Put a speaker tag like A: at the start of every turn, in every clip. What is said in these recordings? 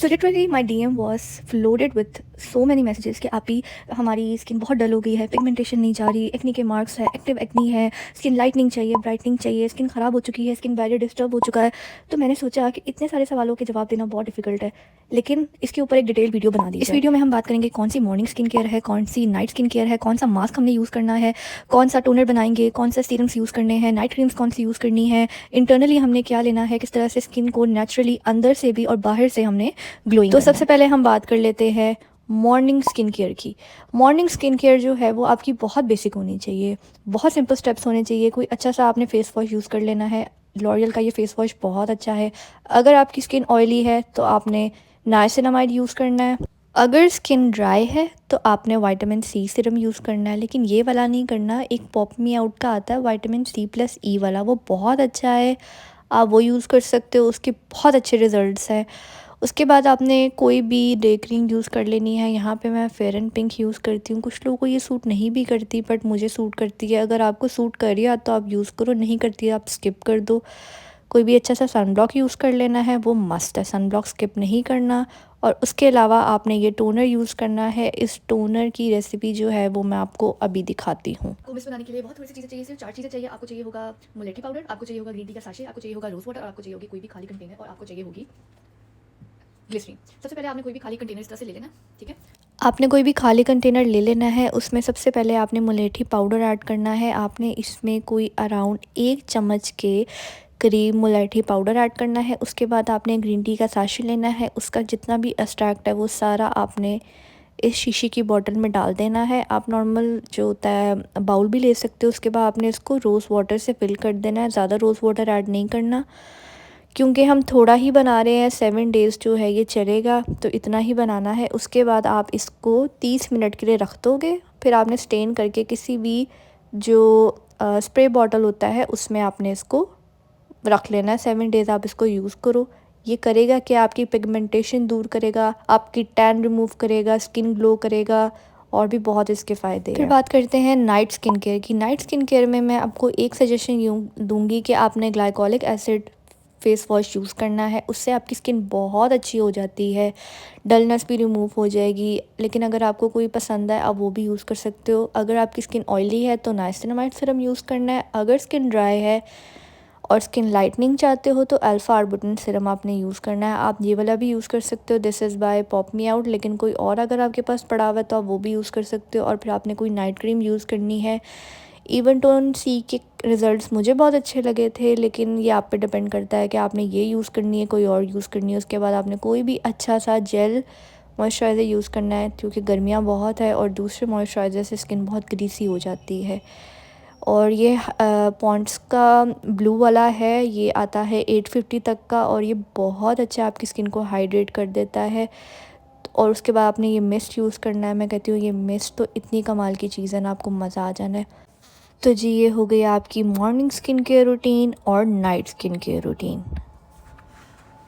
A: So literally my DM was flooded with so many messages कि आप ही हमारी skin बहुत डल हो गई है, पिगमेंटेशन नहीं जा रही, एक्नी के मार्क्स है, एक्टिव एक्नी है, स्किन लाइटनिंग चाहिए, ब्राइटनिंग चाहिए, स्किन ख़राब हो चुकी है, स्किन बैरियर डिस्टर्ब हो चुका है। तो मैंने सोचा कि इतने सारे सवालों के जवाब देना बहुत डिफिकल्ट है, लेकिन इसके ऊपर एक डिटेल वीडियो बना दी जाए। इस वीडियो में हम बात करेंगे कौन सी मॉर्निंग स्किन केयर है, कौन सी नाइट स्किन केयर है, कौन सा मास्क हमने यूज़ करना है, कौन सा टोनर बनाएंगे, कौन सा सीरम्स यूज़ करने हैं, नाइट क्रीम्स कौन सी यूज़ करनी है, इंटरनली हमने क्या लेना है, किस तरह से स्किन को नेचुरली अंदर से भी और बाहर से हमने ग्लोइंग। तो सबसे पहले हम बात कर लेते हैं मॉर्निंग स्किन केयर की। मॉर्निंग स्किन केयर जो है वो आपकी बहुत बेसिक होनी चाहिए, बहुत सिंपल स्टेप्स होने चाहिए। कोई अच्छा सा आपने फेस वॉश यूज़ कर लेना है। लॉरियल का ये फेस वॉश बहुत अच्छा है। अगर आपकी स्किन ऑयली है तो आपने नाइसिनामाइड यूज़ करना है। अगर स्किन ड्राई है तो आपने विटामिन सी सीरम यूज़ करना है, लेकिन ये वाला नहीं करना। एक पॉप मी आउट का आता है विटामिन C+E वाला, वो बहुत अच्छा है, आप वो यूज़ कर सकते हो, उसके बहुत अच्छे रिजल्ट्स हैं। उसके बाद आपने कोई भी डे क्रीम यूज़ कर लेनी है। यहाँ पे मैं फेयर एंड पिंक यूज़ करती हूँ। कुछ लोगों को ये सूट नहीं भी करती, बट मुझे सूट करती है। अगर आपको सूट कर रही है तो आप यूज़ करो, नहीं करती है आप स्किप कर दो। कोई भी अच्छा सा सनब्लॉक यूज़ कर लेना है, वो मस्त है, सनब्लॉक स्किप नहीं करना। और उसके अलावा आपने ये टोनर यूज़ करना है। इस टोनर की रेसिपी जो है वो मैं आपको अभी दिखाती हूँ।
B: को मिस बनाने के लिए बहुत थोड़ी सी चीज़ें चाहिए, सिर्फ 4 चीज़ें चाहिए। आपको चाहिए होगा मुलेठी पाउडर, आपको चाहिए होगा ग्रीन टी का साशे, आपको चाहिए होगा रोज़ वाटर, और आपको चाहिए होगी कोई भी खाली कंटेनर, और आपको चाहिए होगी ग्लिसरीन। सबसे पहले आपने कोई भी खाली कंटेनर इस तरह से ले लेना, ठीक है।
A: आपने कोई भी खाली कंटेनर ले लेना है, उसमें सबसे पहले आपने मुलेठी पाउडर ऐड करना है। आपने इसमें कोई अराउंड 1 चम्मच के करीब मुलेठी पाउडर ऐड करना है। उसके बाद आपने ग्रीन टी का साशे लेना है, उसका जितना भी एक्सट्रैक्ट है वो सारा आपने इस शीशी की बॉटल में डाल देना है। आप नॉर्मल जो होता है बाउल भी ले सकते हो। उसके बाद आपने इसको रोज़ वाटर से फिल कर देना है, ज़्यादा रोज़ वाटर ऐड नहीं करना, क्योंकि हम थोड़ा ही बना रहे हैं। 7 डेज़ जो है ये चलेगा, तो इतना ही बनाना है। उसके बाद आप इसको 30 मिनट के लिए रख दोगे। फिर आपने स्टेन करके किसी भी जो स्प्रे बॉटल होता है उसमें आपने इसको रख लेना है। 7 डेज़ आप इसको यूज़ करो। ये करेगा कि आपकी पिगमेंटेशन दूर करेगा, आपकी टैन रिमूव करेगा, स्किन ग्लो करेगा, और भी बहुत इसके फ़ायदे हैं। फिर बात करते हैं नाइट स्किन केयर की। नाइट स्किन केयर में मैं आपको एक सजेशन यूँ दूंगी कि आपने glycolic acid face wash use करना है। उससे आपकी स्किन बहुत अच्छी हो जाती है, डलनेस भी रिमूव हो जाएगी। लेकिन अगर आपको कोई पसंद है आप वो भी यूज़ कर सकते हो। अगर आपकी स्किन ऑयली है तो नाइसिनामाइड सीरम यूज़ करना है। अगर स्किन ड्राई है और स्किन लाइटनिंग चाहते हो तो अल्फ़ा आर्बुटिन सीरम आपने यूज़ करना है। आप ये वाला भी यूज़ कर सकते हो, this is by pop me out. लेकिन कोई और अगर आपके पास पड़ा हुआ है तो आप वो भी यूज़ कर सकते हो। और फिर आपने कोई नाइट क्रीम यूज़ करनी है। इवन टोन सी के रिज़ल्ट्स मुझे बहुत अच्छे लगे थे, लेकिन ये आप पे डिपेंड करता है कि आपने ये यूज़ करनी है, कोई और यूज़ करनी है। उसके बाद आपने कोई भी अच्छा सा जेल मॉइस्चराइज़र यूज़ करना है, क्योंकि गर्मियाँ बहुत है और दूसरे मॉइस्चराइज़र से स्किन बहुत ग्रीसी हो जाती है। और ये पॉन्ड्स का ब्लू वाला है, ये आता है 850 तक का, और ये बहुत अच्छा आपकी स्किन को हाइड्रेट कर देता है। और उसके बाद आपने ये मिस्ट यूज़ करना है। मैं कहती हूँ ये मिस्ट तो इतनी कमाल की चीज़ है ना, आपको मज़ा आ जाना है। तो जी ये हो गई आपकी मॉर्निंग स्किन केयर रूटीन और नाइट स्किन केयर रूटीन।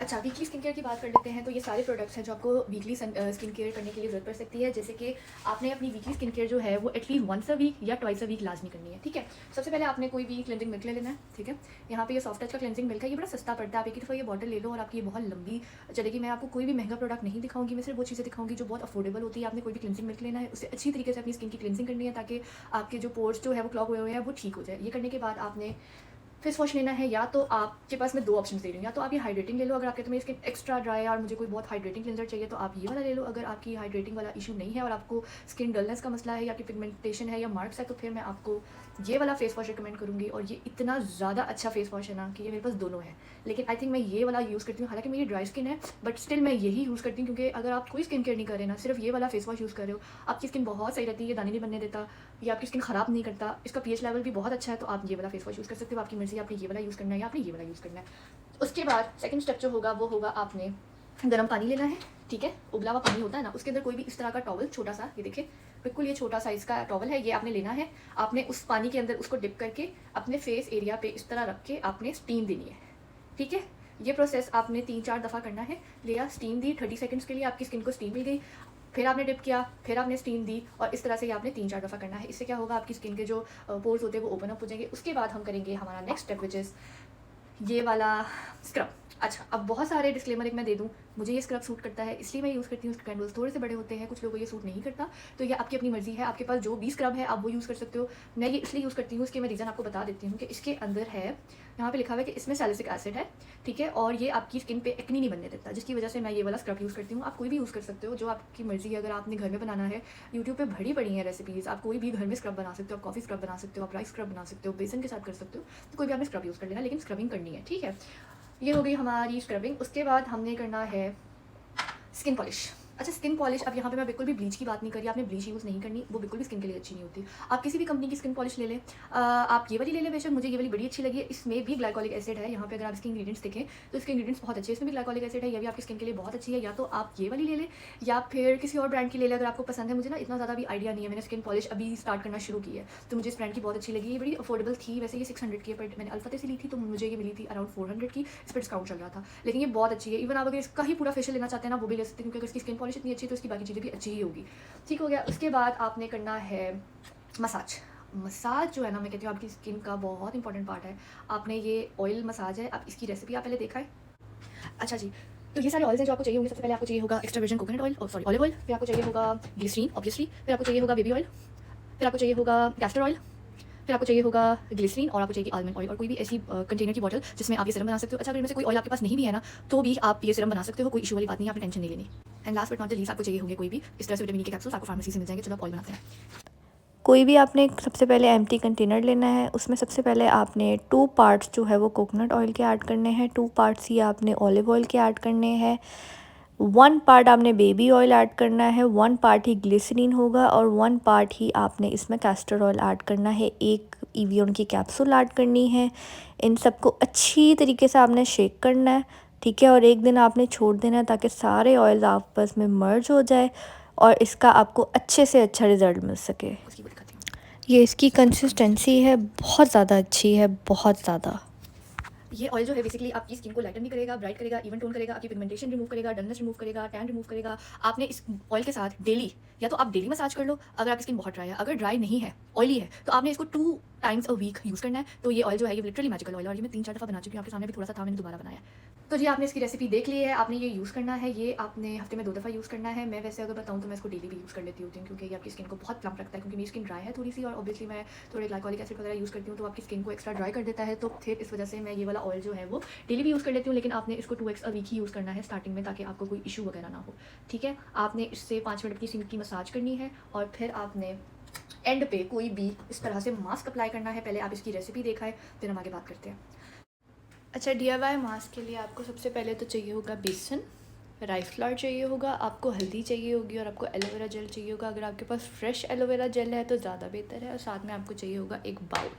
B: अच्छा, वीकली स्किन केयर की बात कर लेते हैं। तो ये सारे प्रोडक्ट्स हैं जो आपको वीकली स्किन केयर करने के लिए ज़रूरत पड़ सकती है। जैसे कि आपने अपनी वीकली स्किन केयर जो है वो एटलीस्ट वंस अ वीक या ट्वाइस अ वीक लाजमी करनी है, ठीक है। सबसे पहले आपने कोई भी क्लेंजिंग मिल्क ले लेना है, ठीक है। यहाँ पे ये सॉफ्ट टच का क्लेंजिंग मिल्क है, ये बड़ा सस्ता पड़ता है। आप एक ही दफ़ा ये बॉटल ले लो और आपकी ये बहुत लंबी चलेगी। मैं आपको कोई भी महंगा प्रोडक्ट नहीं दिखाऊंगी, मैं सिर्फ वो चीज़ें दिखाऊंगी जो बहुत अफोर्डेबल होती है। आपने कोई भी क्लेंजिंग मिल्क लेना है, उससे अच्छी तरीके से अपनी स्किन की क्लेंजिंग करनी है, ताकि आपके जो पोर्स जो है वो क्लॉग हुए हैं वो ठीक हो जाए। ये करने के बाद आपने फेस वॉश लेना है। या तो आपके पास मैं 2 ऑप्शन दे रही हूँ, या तो आप ये हाइड्रेटिंग ले लो। अगर आपके तो मेरी स्किन एक्स्ट्रा ड्राई है और मुझे कोई बहुत हाइड्रेटिंग क्लेंजर चाहिए तो आप ये वाला ले लो। अगर आपकी हाइड्रेटिंग वाला इशू नहीं है और आपको स्किन डलनेस का मसला है या आपकी पिगमेंटेशन है या मार्क्स है, तो फिर मैं आपको ये वाला फेस वॉश रिकमेंड करूँगी। और ये इतना ज़्यादा अच्छा फेस वॉश है ना कि ये मेरे पास दोनों है, लेकिन आई थिंक मैं ये वाला यूज़ करती हूँ। हालांकि मेरी ड्राई स्किन है, बट स्टिल मैं यही यूज़ करती हूँ, क्योंकि अगर आप कोई स्किन केयर नहीं कर रहे ना, सिर्फ ये वाला फेस वॉश यूज़ कर रहे हो, आपकी स्किन बहुत सही रहती है, ये दाने नहीं बनने देता, ये आपकी स्किन ख़राब नहीं करता, इसका पीएच लेवल भी बहुत अच्छा है। तो आप ये वाला फेस वॉश यूज़ कर सकते हो, आपकी मर्ज़ी, आपने ये वाला यूज़ करना है या आपने ये वाला यूज़ करना है। उसके बाद सेकंड स्टेप जो होगा वो होगा आपने गर्म पानी लेना है, ठीक है। उबला हुआ पानी होता है ना, उसके अंदर कोई भी इस तरह का टॉवल छोटा सा, ये देखिए बिल्कुल ये छोटा साइज़ का टॉवल है, ये आपने लेना है। आपने उस पानी के अंदर उसको डिप करके अपने फेस एरिया पे इस तरह रख के आपने स्टीम देनी है, ठीक है। ये प्रोसेस आपने 3-4 दफ़ा करना है। लिया, स्टीम दी, 30 सेकंड्स के लिए आपकी स्किन को स्टीम मिल गई। फिर आपने डिप किया, फिर आपने स्टीम दी, और इस तरह से ये आपने 3-4 दफ़ा करना है। इससे क्या होगा, आपकी स्किन के जो पोर्स होते हैं वो ओपन अप हो जाएंगे। उसके बाद हम करेंगे हमारा नेक्स्ट स्टेप, विच इज़ ये वाला स्क्रब। अच्छा, अब बहुत सारे डिस्क्लेमर एक मैं दे दूँ, मुझे ये स्क्रब सूट करता है इसलिए मैं यूज़ करती हूँ, उसके कैंडल्स थोड़े से बड़े होते हैं, कुछ लोगों को ये सूट नहीं करता, तो ये आपकी अपनी मर्ज़ी है, आपके पास जो भी स्क्रब है आप वो यूज़ कर सकते हो। मैं ये इसलिए यूज़ करती हूँ, इसके मैं रीज़न आपको बता देती हूँ कि इसके अंदर है, यहाँ पे लिखा हुआ है कि इसमें सैलिसिलिक एसिड है, ठीक है, और ये आपकी स्किन पे एक्नी नहीं बनने देता, जिसकी वजह से मैं ये वाला स्क्रब यूज़ करती हूँ। आप कोई भी यूज़ कर सकते हो, जो आपकी मर्ज़ी है। अगर आपने घर में बनाना है, यूट्यूब पे भरी पड़ी हैं रेसिपीज़, आप कोई भी घर में स्क्रब बना सकते हो, आप कॉफ़ी स्क्रब बना सकते हो, आप राइस स्क्रब बना सकते हो, बेसन के साथ कर सकते हो, तो कोई भी आपने स्क्रब यूज़ कर लेना, लेकिन स्क्रबिंग करनी है, ठीक है। ये हो गई हमारी स्क्रबिंग। उसके बाद हमने करना है स्किन पॉलिश। अच्छा, स्किन पॉलिश, अब यहाँ पे मैं बिल्कुल भी ब्लीच की बात नहीं कर रही, आपने ब्लीच यूज़ नहीं करनी, वो बिल्कुल भी स्किन के लिए अच्छी नहीं होती। आप किसी भी कंपनी की स्किन पॉलिश ले लें, आप ये वाली ले लें, बेशक मुझे ये वाली बड़ी अच्छी लगी है, इसमें भी ग्लाइकोलिक एसिड है। यहाँ पे अगर आप इसके इंग्रीडिएंट्स देखें तो इसके इंग्रीडिएंट्स बहुत अच्छे हैं, इसमें भी ग्लाइकोलिक एसिड है, ये भी आपकी स्किन के लिए बहुत अच्छी है। या तो आप ये वाली ले लें या फिर किसी और ब्रांड की ले लें अगर आपको पसंद है। मुझे ना इतना ज़्यादा भी आइडिया नहीं है, मैंने स्किन पॉलिश अभी स्टार्ट करना शुरू की है, तो मुझे इस ब्रांड की बहुत अच्छी लगी। ये बड़ी अफोर्डेबल थी, वैसे ये 600 की है, बट मैंने अल्फाते से ली थी तो मुझे ये मिली थी अराउंड 400 की, इस पर डिस्काउंट चल रहा था, लेकिन ये बहुत अच्छी है। इवन आप अगर इसका ही पूरा फेशियल लेना चाहते हैं ना, वो भी ले सकते हैं, क्योंकि अगर इसकी स्किन पॉलिश इतनी अच्छी है तो इसकी बाकी चीज़ें भी अच्छी ही होगी। ठीक हो गया। उसके बाद आपने करना है मसाज। मसाज जो है ना, मैं कहती हूँ आपकी स्किन का बहुत इंपॉर्टेंट पार्ट है। आपने ये ऑयल मसाज है, आप इसकी रेसिपी आप पहले देखा है। अच्छा जी, तो ये सारे ऑयल्स हैं जो आपको चाहिए होंगे। सबसे पहले आपको चाहिए होगा एक्स्ट्रा वर्जिन कोकोनट ऑयल, और सॉरी ऑलिव ऑयल, फिर आपको चाहिए होगा ग्लिसरीन ऑब्वियसली, फिर आपको चाहिए होगा बेबी ऑयल, फिर आपको चाहिए होगा कैस्टर ऑयल, फिर आपको चाहिए होगा ग्लिसरीन, और आपको चाहिए आलमंड ऑयल, और कोई भी ऐसी कंटेनर की बॉटल जिसमें आप ये सीरम बना सकते हो। अच्छा, अगर इनमें से कोई ऑयल आपके पास नहीं भी है ना, तो भी आप ये सीरम बना सकते हो, कोई इशू वाली बात नहीं है, आपने टेंशन नहीं लेनी। And last but not the least, आपको चाहिए होंगे कोई भी इस तरह से विटामिन ई के कैप्सूल्स, आपको फार्मेसी से मिल जाएंगे। चलो आप ऑयल बनाते हैं।
A: कोई भी आपने सबसे पहले एम्प्टी कंटेनर लेना है, उसमें सबसे पहले आपने 2 पार्ट्स जो है वो कोकोनट ऑयल के ऐड करने हैं, 2 पार्ट्स ही आपने ऑलिव ऑयल के ऐड करने हैं, 1 पार्ट आपने बेबी ऑयल ऐड करना है, 1 पार्ट ही ग्लिसरीन होगा, और 1 पार्ट ही आपने इसमें कैस्टर ऑयल ऐड करना है। एक एवियन की कैप्सूल ऐड करनी है। इन सबको अच्छी तरीके से आपने शेक करना है, ठीक है, और एक दिन आपने छोड़ देना है ताकि सारे ऑयल आपस में मर्ज हो जाए और इसका आपको अच्छे से अच्छा रिज़ल्ट मिल सके।
B: उसकी भी दिखाती हूँ।
A: ये इसकी कंसिस्टेंसी है, बहुत ज़्यादा अच्छी है, बहुत ज़्यादा।
B: ये ऑयल जो है बेसिकली आपकी स्किन को लाइटन भी करेगा, ब्राइट करेगा, इवन टोन करेगा, आपकी पिगमेंटेशन रिमूव करेगा, डलनेस रिमूव करेगा, टैन रिमूव करेगा। आपने इस ऑयल के साथ डेली, या तो आप डेली मसाज कर लो अगर आपकी स्किन बहुत ड्राई है। अगर ड्राई नहीं है, ऑयली है, तो आपने इसको 2 टाइम्स अ वीक यूज़ करना है। तो ये ऑयल जो है ये लिटरली मैजिकल ऑयल है, और ये मैं 3-4 दफ़ा बना चुकी हूँ, आपके सामने भी थोड़ा सा था, मैंने दोबारा बनाया। तो जी, आपने इसकी रेसिपी देख ली है, आपने ये यूज़ करना है, ये आपने हफ्ते में 2 दफ़ा यूज़ करना है। मैं वैसे अगर बताऊँ तो मैं इसको डेली भी यूज़ कर लेती होती हूँ, क्योंकि ये आपकी स्किन को बहुत प्लम्प रखता है, क्योंकि मेरी स्किन ड्राई है थोड़ी सी, और ऑब्वियसली मैं थोड़े ग्लाइकोलिक एसिड वगैरह यूज़ करती हूँ, तो आपकी स्किन को एक्स्ट्रा ड्राई कर देता है। तो फिर इस वजह से मैं ये वाला ऑयल जो है वो डेली भी यूज़ कर लेती हूँ, लेकिन आपने इसको 2x a week he use करना है स्टार्टिंग में, ताकि आपको कोई इशू वगैरह ना हो, ठीक है। आपने इससे 5 मिनट की स्किन की मसाज करनी है, और फिर आपने एंड पे कोई भी इस तरह से मास्क अप्लाई करना है। पहले आप इसकी रेसिपी देखा है, फिर हम आगे बात करते हैं। अच्छा, DIY मास्क के लिए आपको सबसे पहले तो चाहिए होगा बेसन, राइस फ्लावर चाहिए होगा, आपको हल्दी चाहिए होगी, और आपको एलोवेरा जेल चाहिए होगा। अगर आपके पास फ्रेश एलोवेरा जेल है तो ज़्यादा बेहतर है, और साथ में आपको चाहिए होगा एक बाउल।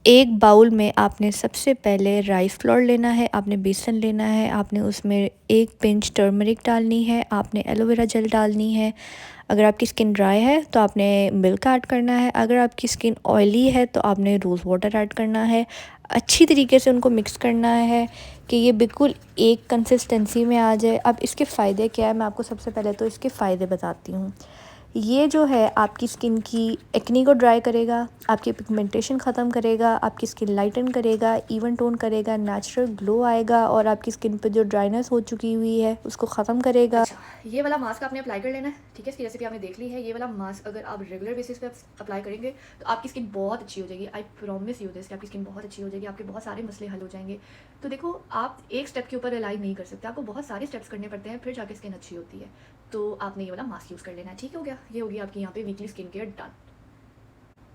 B: एक बाउल में आपने सबसे पहले राइस फ्लोर लेना है, आपने बेसन लेना है, आपने उसमें 1 पिंच टर्मरिक डालनी है, आपने एलोवेरा जेल डालनी है। अगर आपकी स्किन ड्राई है तो आपने मिल्क ऐड करना है, अगर आपकी स्किन ऑयली है तो आपने रोज़ वाटर ऐड करना है। अच्छी तरीके से उनको मिक्स करना है कि ये बिल्कुल एक कंसिस्टेंसी में आ जाए। अब इसके फ़ायदे क्या है, मैं आपको सबसे पहले तो इसके फ़ायदे बताती हूँ। ये जो है आपकी स्किन की एक्नी को ड्राई करेगा, आपकी पिगमेंटेशन ख़त्म करेगा, आपकी स्किन लाइटन करेगा, इवन टोन करेगा, नेचुरल ग्लो आएगा, और आपकी स्किन पे जो ड्राइनेस हो चुकी हुई है उसको ख़त्म करेगा। अच्छा, ये वाला मास्क आपने अप्लाई कर लेना है, ठीक है। इसकी रेसिपी आपने देख ली है। ये वाला मास्क अगर आप रेगुलर बेसिस पे अप्लाई करेंगे तो आपकी स्किन बहुत अच्छी हो जाएगी। आई प्रॉमिस यू दिस कि आपकी स्किन बहुत अच्छी हो जाएगी, आपके बहुत सारे मसले हल हो जाएंगे। तो देखो, आप एक स्टेप के ऊपर रिलाई नहीं कर सकते, आपको बहुत सारे स्टेप्स करने पड़ते हैं, फिर जाके स्किन अच्छी होती है। तो आपने ये वाला मास्क यूज़ कर लेना है, ठीक हो गया। ये होगी आपकी यहाँ पे वीकली स्किन केयर डन।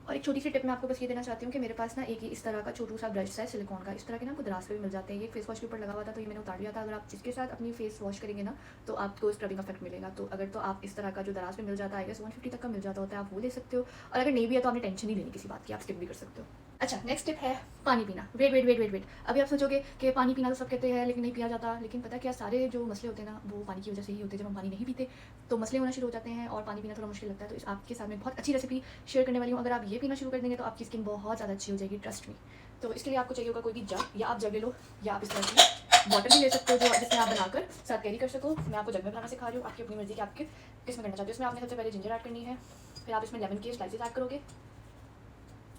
B: और एक छोटी सी टिप मैं आपको बस ये देना चाहती हूँ कि मेरे पास ना एक इस तरह का छोटू सा ब्रश है सिलिकॉन का, इस तरह के ना आपको दराज पे भी मिल जाते हैं। ये फेस वॉश के ऊपर लगा हुआ था तो ये मैंने उतार लिया था। अगर आप इसके साथ अपनी फेस वॉश करेंगे ना तो आपको स्क्रबिंग इफेक्ट मिलेगा। तो अगर तो आप इस तरह का जो दराज पे मिल जाता है, आई गेस 150 तक का मिल जाता होता है, आप वो ले सकते हो। और अगर नहीं भी है तो आपने टेंशन नहीं लेनी किसी बात की, आप स्किप भी कर सकते हो। अच्छा, नेक्स्ट टिप है पानी पीना। Wait wait wait wait wait, अभी आप सोचोगे कि पानी पीना तो सब कहते हैं लेकिन नहीं पिया जाता, लेकिन पता क्या, सारे जो मसले होते हैं ना वो पानी की वजह से ही होते हैं। जब हम पानी नहीं पीते तो मसले होना शुरू हो जाते हैं, और पानी पीना थोड़ा मुश्किल लगता है। तो इस आपके साथ में बहुत अच्छी रेसिपी शेयर करने वाली हूँ। अगर आप ये पीना शुरू कर देंगे तो आपकी स्किन बहुत ज़्यादा अच्छी हो जाएगी, ट्रस्ट मी। तो इसके लिए आपको चाहिए होगा कोई भी जग, या आप जग ले लो, या आप इस तरह की बॉटल भी ले सकते हो जो जिसमें आप बनाकर साथ कैरी कर सको। मैं आपको जग में बनाना सिखा रही हूँ, आपकी अपनी मर्जी की आपके किस में करना चाहते हो। इसमें आपने सबसे पहले जिंजर ऐड करनी है, फिर आप इसमें लेमन के स्लाइसेस ऐड करोगे,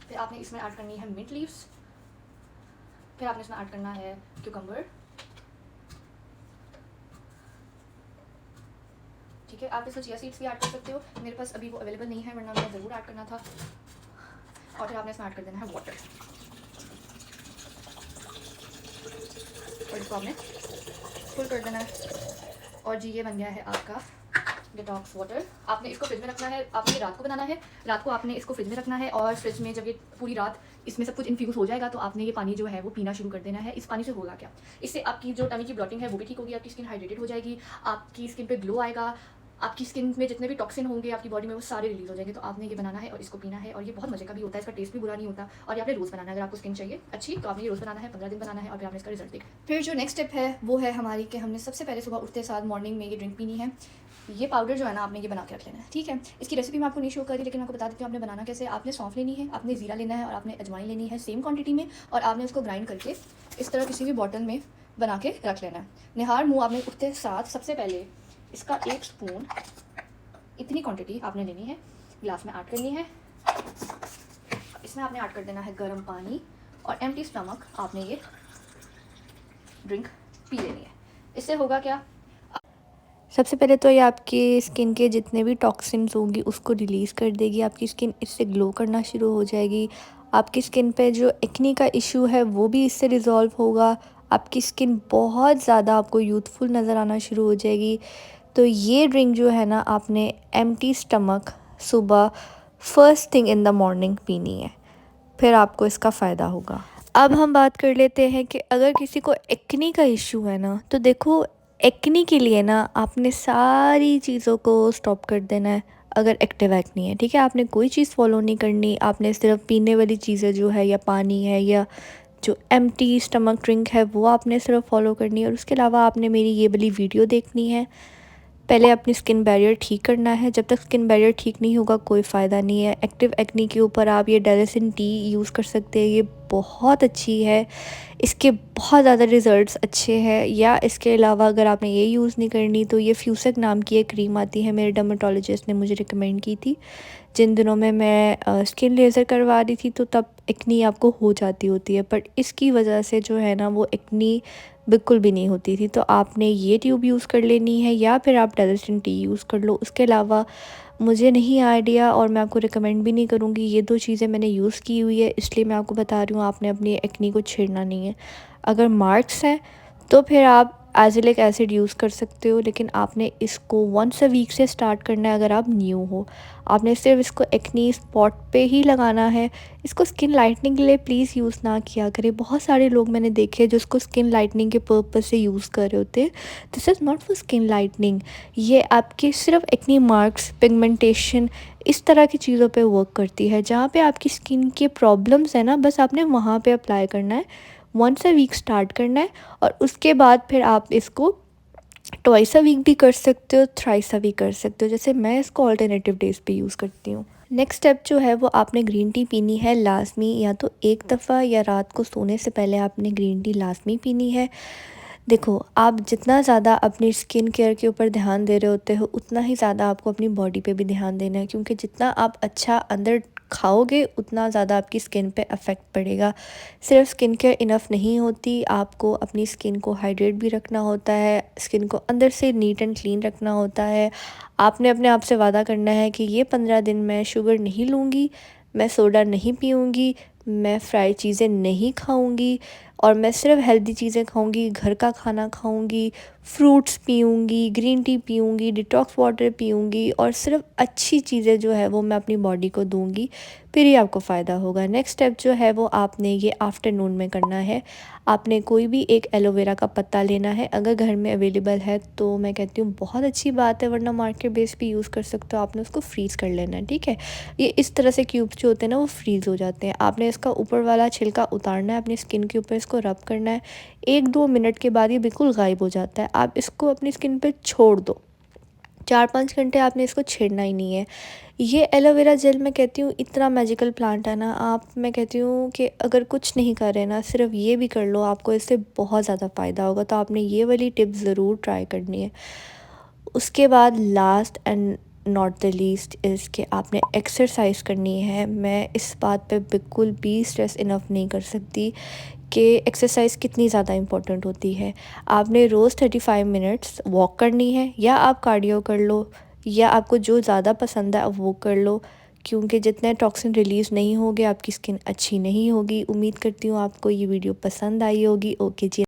B: फिर आपने इसमें ऐड करनी है मिंट लीव्स, फिर आपने इसमें ऐड करना है क्यूकम्बर, ठीक है। आप इसमें चिया सीड्स भी ऐड कर सकते हो, मेरे पास अभी वो अवेलेबल नहीं है वरना मैं ज़रूर ऐड करना था। और फिर आपने इसमें ऐड कर देना है वाटर, और इसको आपने फुल कर देना है। और जी ये बन गया है आपका डिटॉक्स वाटर। आपने इसको फ्रिज में रखना है, आपने रात को बनाना है, रात को आपने इसको फ्रिज में रखना है और फ्रिज में जब ये पूरी रात इसमें सब कुछ इन्फ्यूज़ हो जाएगा तो आपने ये पानी जो है वो पीना शुरू कर देना है। इस पानी से होगा क्या, इससे आपकी जो टमी की ब्लॉटिंग है वो भी ठीक होगी, आपकी स्किन हाइड्रेटेड हो जाएगी, आपकी स्किन पे ग्लो आएगा, आपकी स्किन में जितने भी टॉक्सिन होंगे आपकी बॉडी में वो सारे रिलीज हो जाएंगे। तो आपने ये बनाना है और इसको पीना है, और ये बहुत मजे का भी होता है, इसका टेस्ट भी बुरा नहीं होता। और ये आपने रोज़ बनाना है, अगर आपको स्किन चाहिए अच्छी तो आपने ये रोज़ बनाना है, 15 दिन बनाना है, और फिर आपने इसका रिजल्ट देखा। फिर जो नेक्स्ट स्टेप है वो है हमारी कि हमने सबसे पहले सुबह उठते साथ मॉर्निंग में ये ड्रिंक पीनी है। ये पाउडर जो है ना आपने ये बना के रख लेना है, ठीक है। इसकी रेसिपी मैं आपको नहीं शो करी, लेकिन आपको बता देती हूँ आपने बनाना कैसे। आपने सौंफ लेनी है, आपने ज़ीरा लेना है, और आपने अजवाइन लेनी है सेम क्वांटिटी में, और आपने उसको ग्राइंड करके इस तरह किसी भी बॉटल में बना के रख लेना है। निहार मुँह आपने उठते साथ सबसे पहले इसका 1 स्पून, इतनी क्वांटिटी आपने लेनी है, गिलास में ऐड करनी है। इसमें आपने ऐड कर देना है गर्म पानी, और एम्प्टी स्टमक आपने ये ड्रिंक पी लेनी है। इससे होगा क्या,
A: सबसे पहले तो ये आपकी स्किन के जितने भी टॉक्सिन्स होंगी उसको रिलीज़ कर देगी, आपकी स्किन इससे ग्लो करना शुरू हो जाएगी, आपकी स्किन पे जो एक्ने का इशू है वो भी इससे रिज़ॉल्व होगा, आपकी स्किन बहुत ज़्यादा आपको यूथफुल नज़र आना शुरू हो जाएगी। तो ये ड्रिंक जो है ना आपने एम्प्टी स्टमक सुबह first thing in the morning पीनी है, फिर आपको इसका फ़ायदा होगा। अब हम बात कर लेते हैं कि अगर किसी को एक्ने का इशू है ना, तो देखो एक्ने के लिए ना आपने सारी चीज़ों को स्टॉप कर देना है। अगर एक्टिव एक्ने है, ठीक है, आपने कोई चीज़ फॉलो नहीं करनी, आपने सिर्फ पीने वाली चीज़ें जो है या पानी है या जो एम्प्टी स्टमक ड्रिंक है वो आपने सिर्फ फॉलो करनी है। और उसके अलावा आपने मेरी ये वाली वीडियो देखनी है। पहले अपनी स्किन बैरियर ठीक करना है, जब तक स्किन बैरियर ठीक नहीं होगा कोई फ़ायदा नहीं है। एक्टिव एक्ने के ऊपर आप ये डेलिसिन टी यूज़ कर सकते हैं, ये बहुत अच्छी है, इसके बहुत ज़्यादा रिज़ल्ट्स अच्छे हैं। या इसके अलावा अगर आपने ये यूज़ नहीं करनी तो ये फ्यूसेक नाम की एक क्रीम आती है, मेरे डर्मेटोलॉजिस्ट ने मुझे रिकमेंड की थी। जिन दिनों में मैं स्किन लेज़र करवा रही थी तो तब एक्नी आपको हो जाती होती है, बट इसकी वजह से जो है ना वो एक्नी बिल्कुल भी नहीं होती थी। तो आपने ये ट्यूब यूज़ कर लेनी है या फिर आप डेलिसिन टी यूज़ कर लो। उसके अलावा मुझे नहीं आइडिया और मैं आपको रिकमेंड भी नहीं करूँगी, ये 2 चीज़ें मैंने यूज़ की हुई है इसलिए मैं आपको बता रही हूँ। आपने अपनी एक्नी को छेड़ना नहीं है। अगर मार्क्स हैं तो फिर आप एज़िलिक एसिड यूज़ कर सकते हो, लेकिन आपने इसको वंस अ वीक से स्टार्ट करना है। अगर आप न्यू हो, आपने सिर्फ इसको एक्नी स्पॉट पे ही लगाना है। इसको स्किन लाइटनिंग के लिए प्लीज़ यूज़ ना किया करें। बहुत सारे लोग मैंने देखे जो इसको स्किन लाइटनिंग के पर्पज़ से यूज़ कर रहे होते हैं। This is not for skin lightening, ये आपके सिर्फ एक्नी मार्क्स, पिगमेंटेशन, इस तरह की चीज़ों पे वर्क करती है। जहाँ पे आपकी स्किन के प्रॉब्लम्स है ना, बस आपने वहाँ पे अप्लाई करना है। वंस अ वीक स्टार्ट करना है, और उसके बाद फिर आप इसको ट्वाइस अ वीक भी कर सकते हो, थ्राइस अ वीक कर सकते हो। जैसे मैं इसको ऑल्टरनेटिव डेज़ पे यूज़ करती हूँ। नेक्स्ट स्टेप जो है वो आपने ग्रीन टी पीनी है लाजमी, या तो एक दफ़ा या रात को सोने से पहले आपने ग्रीन टी लाजमी पीनी है। देखो, आप जितना ज़्यादा अपनी स्किन केयर के ऊपर ध्यान दे रहे होते हो उतना ही ज़्यादा आपको अपनी बॉडी पे भी ध्यान देना है, क्योंकि जितना आप अच्छा अंदर खाओगे उतना ज़्यादा आपकी स्किन पे अफेक्ट पड़ेगा। सिर्फ स्किन केयर इनफ नहीं होती, आपको अपनी स्किन को हाइड्रेट भी रखना होता है, स्किन को अंदर से नीट एंड क्लीन रखना होता है। आपने अपने आप से वादा करना है कि ये 15 दिन मैं शुगर नहीं लूँगी, मैं सोडा नहीं पीऊँगी, मैं फ्राई चीज़ें नहीं खाऊँगी, और मैं सिर्फ हेल्दी चीज़ें खाऊंगी, घर का खाना खाऊंगी, फ्रूट्स पीऊंगी, ग्रीन टी पीऊंगी, डिटॉक्स वाटर पीऊंगी, और सिर्फ अच्छी चीज़ें जो है वो मैं अपनी बॉडी को दूंगी, फिर ही आपको फ़ायदा होगा। नेक्स्ट स्टेप जो है वो आपने ये आफ्टरनून में करना है। आपने कोई भी एक एलोवेरा का पत्ता लेना है, अगर घर में अवेलेबल है तो मैं कहती हूँ बहुत अच्छी बात है, वरना मार्केट बेस भी यूज़ कर सकते हो। आपने उसको फ्रीज़ कर लेना है, ठीक है। ये इस तरह से क्यूब्स जो होते हैं ना वो फ्रीज़ हो जाते हैं। आपने इसका ऊपर वाला छिलका उतारना है, अपनी स्किन के ऊपर इसको रब करना है। 1-2 मिनट के बाद ये बिल्कुल गायब हो जाता है। आप इसको अपनी स्किन पे छोड़ दो, 4-5 घंटे आपने इसको छेड़ना ही नहीं है। ये एलोवेरा जेल मैं कहती हूँ इतना मैजिकल प्लांट है ना, आप, मैं कहती हूँ कि अगर कुछ नहीं कर रहे ना, सिर्फ ये भी कर लो, आपको इससे बहुत ज़्यादा फ़ायदा होगा। तो आपने ये वाली टिप ज़रूर ट्राई करनी है। उसके बाद last and not the least is कि आपने एक्सरसाइज करनी है। मैं इस बात पे बिल्कुल भी स्ट्रेस इनफ नहीं कर सकती कि एक्सरसाइज कितनी ज़्यादा इम्पोर्टेंट होती है। आपने रोज़ 35 मिनट्स वॉक करनी है, या आप कार्डियो कर लो, या आपको जो ज़्यादा पसंद है आप वो कर लो, क्योंकि जितने टॉक्सिन रिलीज़ नहीं होंगे आपकी स्किन अच्छी नहीं होगी। उम्मीद करती हूँ आपको ये वीडियो पसंद आई होगी। ओके जी।